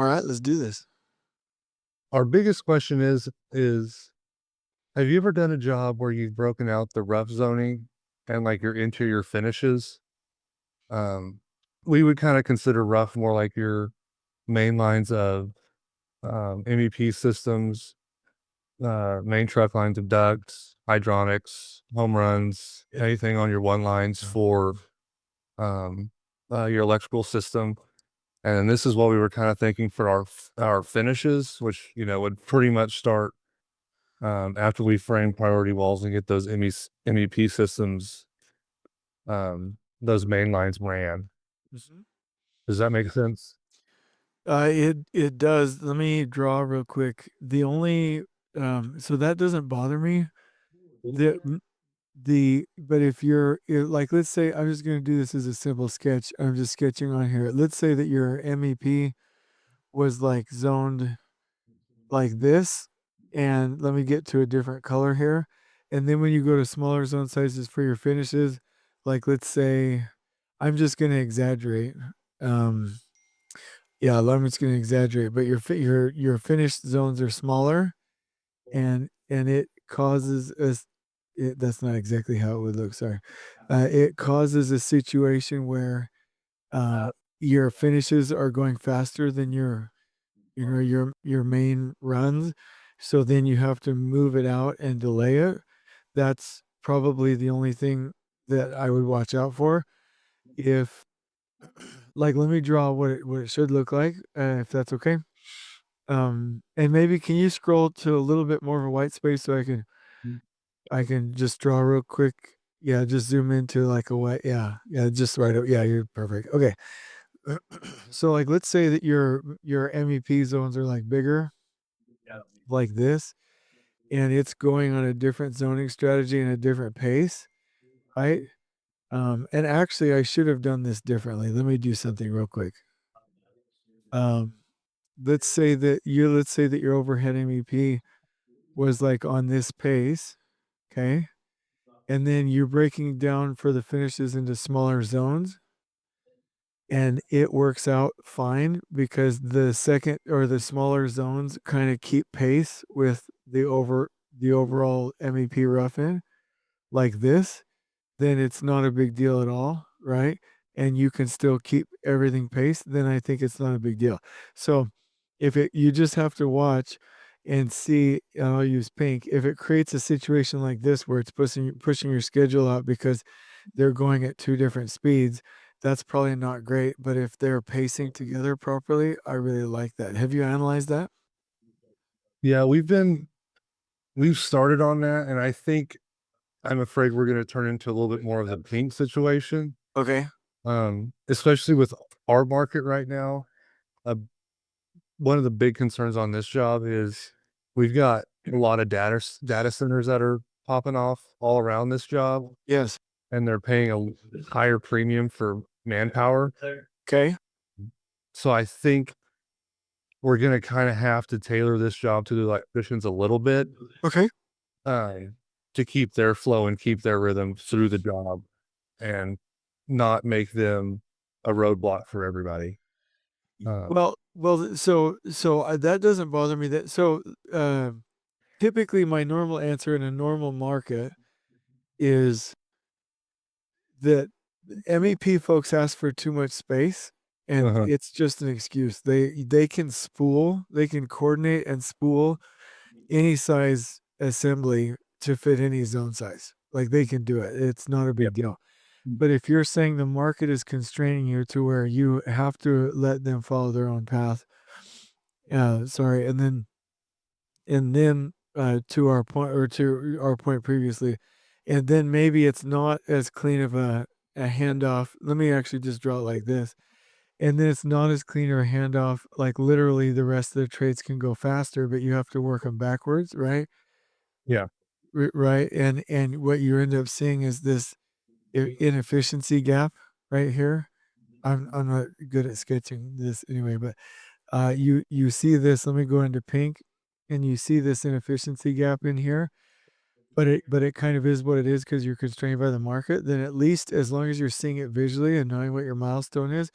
right, let's do this. Our biggest question is have you ever done a job where you've broken out the rough zoning and like your interior finishes? Um, we would kind of consider rough more like your main lines of MEP systems, main truck lines of ducts, hydronics, home runs, anything on your one lines for um, your electrical system. And this is what we were kind of thinking for our finishes, which would pretty much start after we frame priority walls and get those MEP systems, those main lines ran. Mhm. Does that make sense? It does. Let me draw real quick. The only so that doesn't bother me. The m- but if like, let's say I'm just gonna do this as a simple sketch. I'm just sketching on here. Let's say that your MEP was like zoned like this, and let me get to a different color here. And then when you go to smaller zone sizes for your finishes, like let's say I'm just gonna exaggerate. Um Yeah, I'm just gonna exaggerate, but your finished zones are smaller, and it causes us that's not exactly how it would look, sorry. It causes a situation where, uh, your finishes are going faster than your main runs, so then you have to move it out and delay it. That's probably the only thing that I would watch out for. If Like, let me draw what it should look like, if that's okay. And maybe can you scroll to a little bit more of a white space so I can just draw real quick? Yeah, just zoom into like a white, yeah, just right. Yeah, you're perfect. Okay. So like let's say that your MEP zones are like bigger, like this, and it's going on a different zoning strategy and a different pace, right? And actually I should have done this differently. Let me do something real quick. Um, let's say that your overhead MEP was like on this pace, okay? And then you're breaking down for the finishes into smaller zones, and it works out fine because the second or the smaller zones kind of keep pace with the overall MEP rough in like this, then it's not a big deal at all, right? And you can still keep everything paced, then I think it's not a big deal. So if it you just have to watch and see, and I'll use pink, if it creates a situation like this where it's pushing your schedule out because they're going at two different speeds, that's probably not great. But if they're pacing together properly, I really like that. Have you analyzed that? Yeah, we've started on that, and I think I'm afraid we're going to turn into a little bit more of the pink situation. Okay. Especially with our market right now. Uh, One of the big concerns on this job is we've got a lot of data centers that are popping off all around this job, Yes. and they're paying a higher premium for manpower. Okay. So I think we're gonna kinda have to tailor this job to the electricians a little bit, Okay. uh, to keep their flow and keep their rhythm through the job and not make them a roadblock for everybody. That doesn't bother me. Typically, my normal answer in a normal market is that MEP folks ask for too much space, and Uh-huh. it's just an excuse. They can coordinate and spool any size assembly to fit any zone size. Like, they can do it. It's not a Yeah. big deal. But if you're saying the market is constraining you to where you have to let them follow their own path, sorry, to our point previously, and then maybe it's not as clean of a handoff. Let me actually just draw it like this. And then it's not as clean of a handoff, like, literally, the rest of the trades can go faster, but you have to work them backwards, right? Yeah. Right, and what you end up seeing is this inefficiency gap right here. I'm not good at sketching this anyway, but you see this. Let me go into pink, and you see this inefficiency gap in here. But it kind of is what it is because you're constrained by the market. Then at least as long as you're seeing it visually and knowing what your milestone is,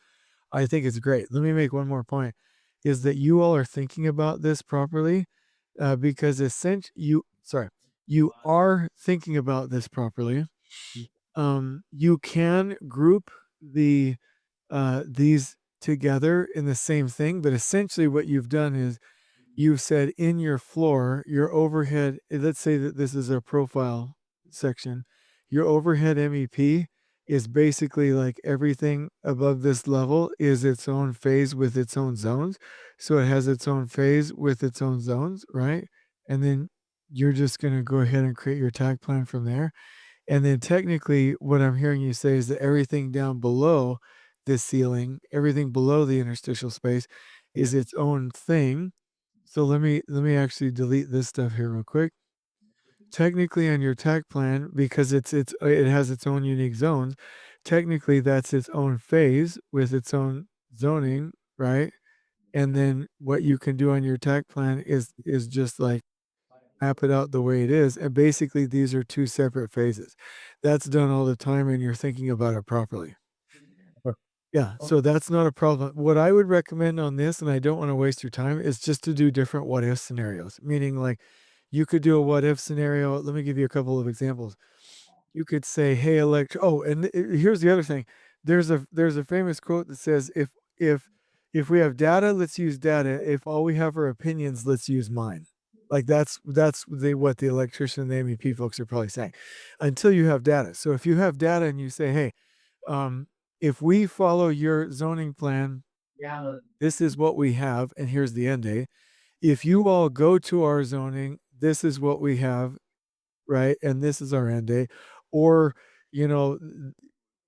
I think it's great. Let me make one more point. is that you all are thinking about this properly, because you are thinking about this properly. You can group these together in the same thing, but essentially what you've done is you said in your floor, your overhead, let's say that this is a profile section. Your overhead MEP is basically like everything above this level is its own phase with its own zones. So it has its own phase with its own zones, right? And then you're just going to go ahead and create your tag plan from there. And then technically, what I'm hearing you say is that everything down below this ceiling, everything below the interstitial space is its own thing. So let me actually delete this stuff here real quick. Technically on your tech plan, because it has its own unique zones, technically that's its own phase with its own zoning, right? And then what you can do on your tech plan is just like map it out the way it is. And basically these are two separate phases. That's done all the time and you're thinking about it properly. Yeah, so that's not a problem. What I would recommend on this, and I don't want to waste your time, is just to do different what if scenarios. Meaning, like, you could do a what if scenario. Let me give you a couple of examples. You could say, "Hey, oh, and here's the other thing. There's a famous quote that says, if if we have data, let's use data. If all we have are opinions, let's use mine." Like that's what the electrician and the MEP folks are probably saying. Until you have data. So if you have data and you say, "Hey, um, if we follow your zoning plan, this is what we have, and here's the end date. If you all go to our zoning, this is what we have, right? And this is our end date." Or, you know,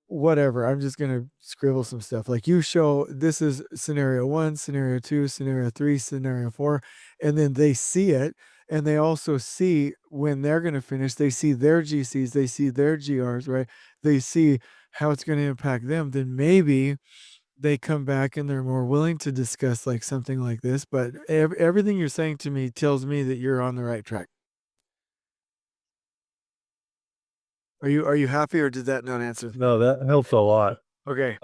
whatever. I'm just gonna scribble some stuff. Like you show this is scenario one, scenario two, scenario three, scenario four, and then they see it. And they also see when they're gonna finish, they see their GCs, they see their GRs, right? They see how it's gonna impact them. Then maybe they come back and they're more willing to discuss like something like this. But everything you're saying to me tells me that you're on the right track. Are you happy or did that not answer? No, that helps a lot. Okay.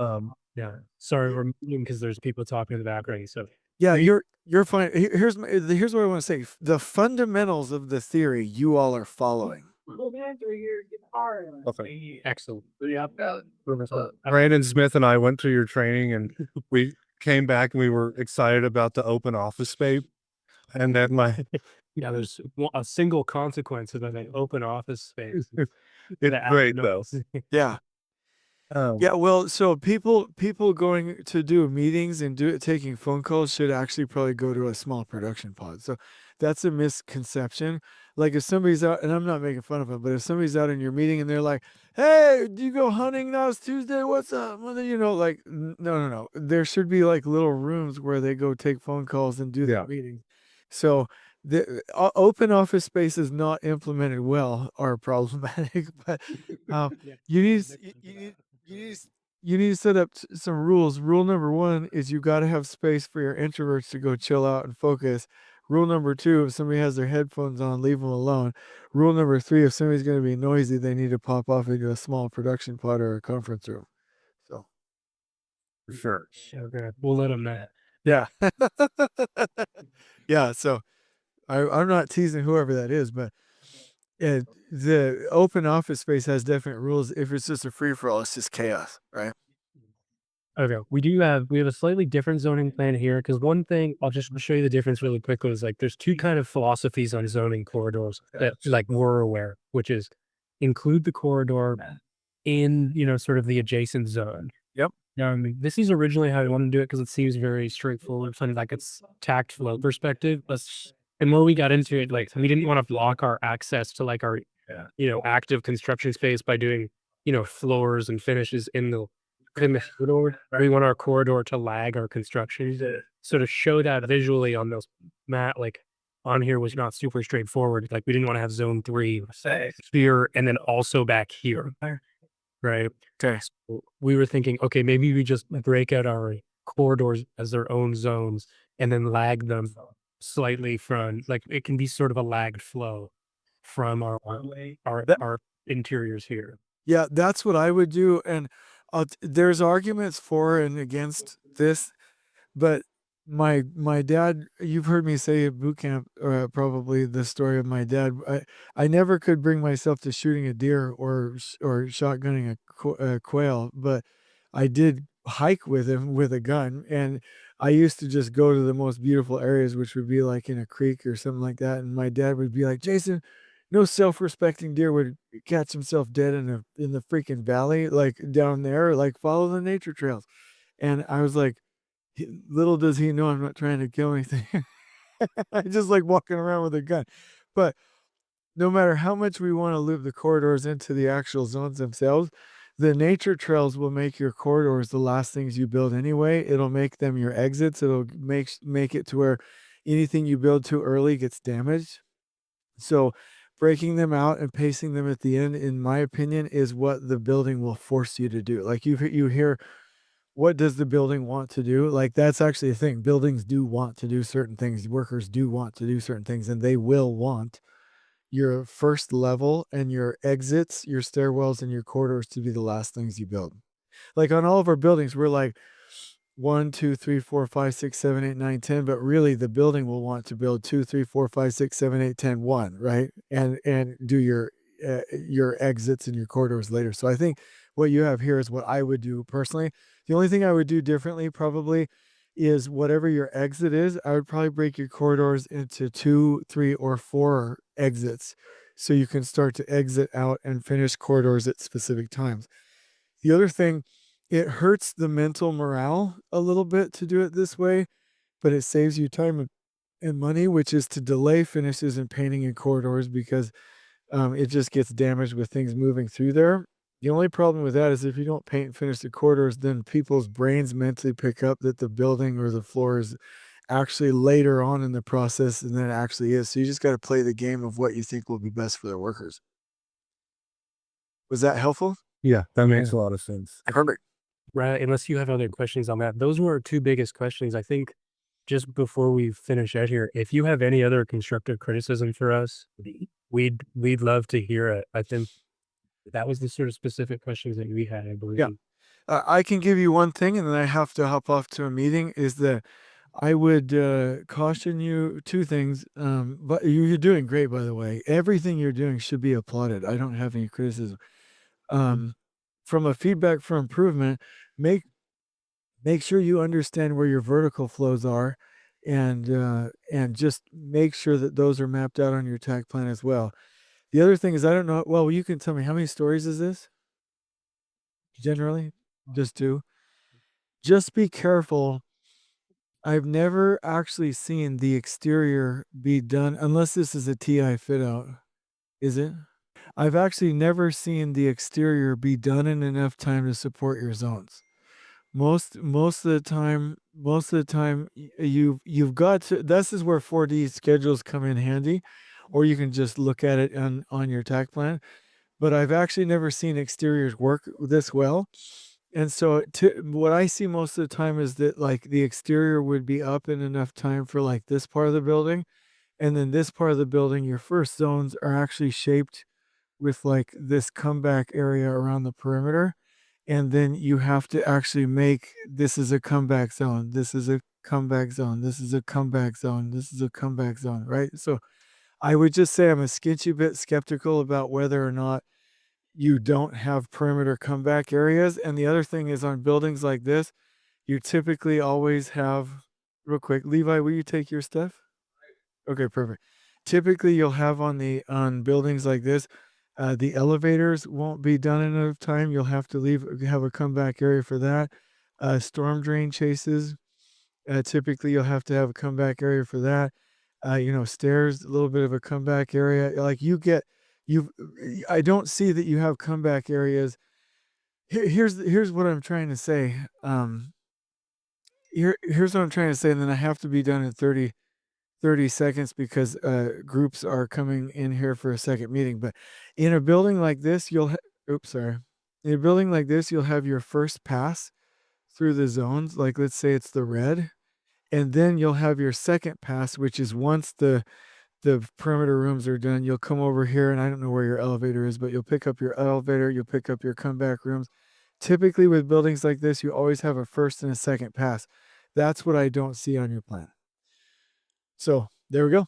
Yeah. Sorry, we're muting because there's people talking in the background. So Yeah, we you're fine. Here's what I want to say. The fundamentals of the theory you all are following. Okay. excellent. Yeah. Brandon Smith and I went to your training and we came back and we were excited about the open office space. And then my Yeah, there's a single consequence of an open office space. it's great though. Yeah. Um, Yeah, well, so people going to do meetings and taking phone calls should actually probably go to a small production pod. So that's a misconception. Like if somebody's out, and I'm not making fun of them, but if somebody's out in your meeting and they're like, "Hey, do you go hunting now? It's Tuesday. What's up?" Well, then, like, no, no, no. There should be like little rooms where they go take phone calls and do their yeah, meetings. So the open office spaces not implemented well are problematic, but um, Yeah. you need you need you need to set up some rules. Rule number one is you got to have space for your introverts to go chill out and focus. Rule number two, if somebody has their headphones on, leave them alone. Rule number three, if somebody's going to be noisy, they need to pop off into a small production pod or a conference room. So, for sure. Okay. We'll let them know. yeah. Yeah. So I'm not teasing whoever that is, but the open office space has definite rules. If it's just a free for all, it's just chaos, right? Okay. We have a slightly different zoning plan here because one thing I'll just show you the difference really quickly is like there's two kind of philosophies on zoning corridors that like we're aware, which is include the corridor in, sort of the adjacent zone. Yep. Yeah, I mean, this is originally how I want to do it because it seems very straightforward from like its tact flow perspective. But and when we got into it, like we didn't want to block our access to like our active construction space by doing floors and finishes in the corridor. We want our corridor to lag our construction. So to show that visually on those like on here was not super straightforward. Like we didn't want to have zone 3 here and then also back here. Right. Okay. So we were thinking, okay, maybe we just break out our corridors as their own zones and then lag them slightly from like it can be sort of a lagged flow from our interiors here. Yeah, that's what I would do, and there's arguments for and against this, but my dad, you've heard me say at boot camp, probably the story of my dad. I never could bring myself to shooting a deer or shotgunning a quail, but I did hike with him with a gun, and I used to just go to the most beautiful areas, which would be like in a creek or something like that, and my dad would be like, "Jason, no self-respecting deer would catch himself dead in the freaking valley, like, down there, like, follow the nature trails." And I was like, little does he know I'm not trying to kill anything. I just like walking around with a gun. But no matter how much we wanna loop the corridors into the actual zones themselves, the nature trails will make your corridors the last things you build anyway. It'll make them your exits. It'll make it to where anything you build too early gets damaged. So, breaking them out and pacing them at the end, in my opinion, is what the building will force you to do. Like, you hear, what does the building want to do? Like, that's actually a thing. Buildings do want to do certain things. Workers do want to do certain things, and they will want your first level and your exits, your stairwells, and your corridors to be the last things you build. Like on all of our buildings, we're like 1, 2, 3, 4, 5, 6, 7, 8, 9, 10. But really the building will want to build 2, 3, 4, 5, 6, 7, 8, 10, 1, right? And do your exits and your corridors later. So I think what you have here is what I would do personally. The only thing I would do differently probably is whatever your exit is, I would probably break your corridors into 2, 3, or 4 exits so you can start to exit out and finish corridors at specific times. The other thing, it hurts the mental morale a little bit to do it this way, but it saves you time and money, which is to delay finishes and painting in corridors because it just gets damaged with things moving through there. The only problem with that is if you don't paint and finish the corridors, then people's brains mentally pick up that the building or the floor is actually later on in the process than it actually is. So you just got to play the game of what you think will be best for their workers. Was that helpful? Yeah, that makes Yeah. a lot of sense. Perfect. Right, unless you have other questions on that. Those were our 2 biggest questions. I think just before we finish out here, if you have any other constructive criticism for us, we'd love to hear it. I think that was the sort of specific questions that we had, I Yeah. believe. I can give you one thing and then I have to hop off to a meeting is that I would caution you two things. But you're doing great, by the way. Everything you're doing should be applauded. I don't have any criticism. Um, from a feedback for improvement, make make sure you understand where your vertical flows are, and just make sure that those are mapped out on your tag plan as well. The other thing is, I don't know. Well, you can tell me how many stories is this generally? Just two. Just be careful. I've never actually seen the exterior be done unless this is a TI fit out. Is it? I've actually never seen the exterior be done in enough time to support your zones. Most of the time you've got to, this is where 4D schedules come in handy, or you can just look at it on your tack plan. But I've actually never seen exteriors work this well. And so what I see most of the time is that like the exterior would be up in enough time for like this part of the building. And then this part of the building, your first zones are actually shaped with like this comeback area around the perimeter. And then you have to actually make, this is a comeback zone. This is a comeback zone. This is a comeback zone. This is a comeback zone, right? So I would just say I'm a sketchy bit skeptical about whether or not you don't have perimeter comeback areas. And the other thing is on buildings like this, you typically always have, real quick, Levi, will you take your stuff? Okay, perfect. Typically, you'll have on buildings like this, the elevators won't be done in enough time. You'll have to have a comeback area for that. Storm drain chases, typically you'll have to have a comeback area for that. Stairs, a little bit of a comeback area. Like you've, I don't see that you have comeback areas. Here's what I'm trying to say. Here's what I'm trying to say, and then I have to be done in 30 seconds because groups are coming in here for a second meeting. But in a building like this, oops, sorry. In a building like this, you'll have your first pass through the zones. Like let's say it's the red, and then you'll have your second pass, which is once the perimeter rooms are done, you'll come over here, and I don't know where your elevator is, but you'll pick up your elevator, you'll pick up your comeback rooms. Typically with buildings like this, you always have a first and a second pass. That's what I don't see on your plan. So there we go.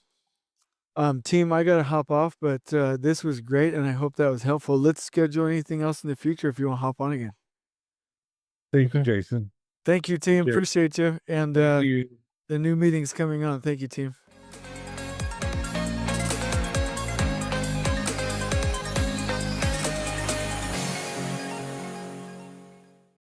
Team, I gotta hop off, but this was great, and I hope that was helpful. Let's schedule anything else in the future if you want to hop on again. Thank you, Jason. Thank you, team. Sure. Appreciate you. And You- the new meeting's coming on. Thank you, team.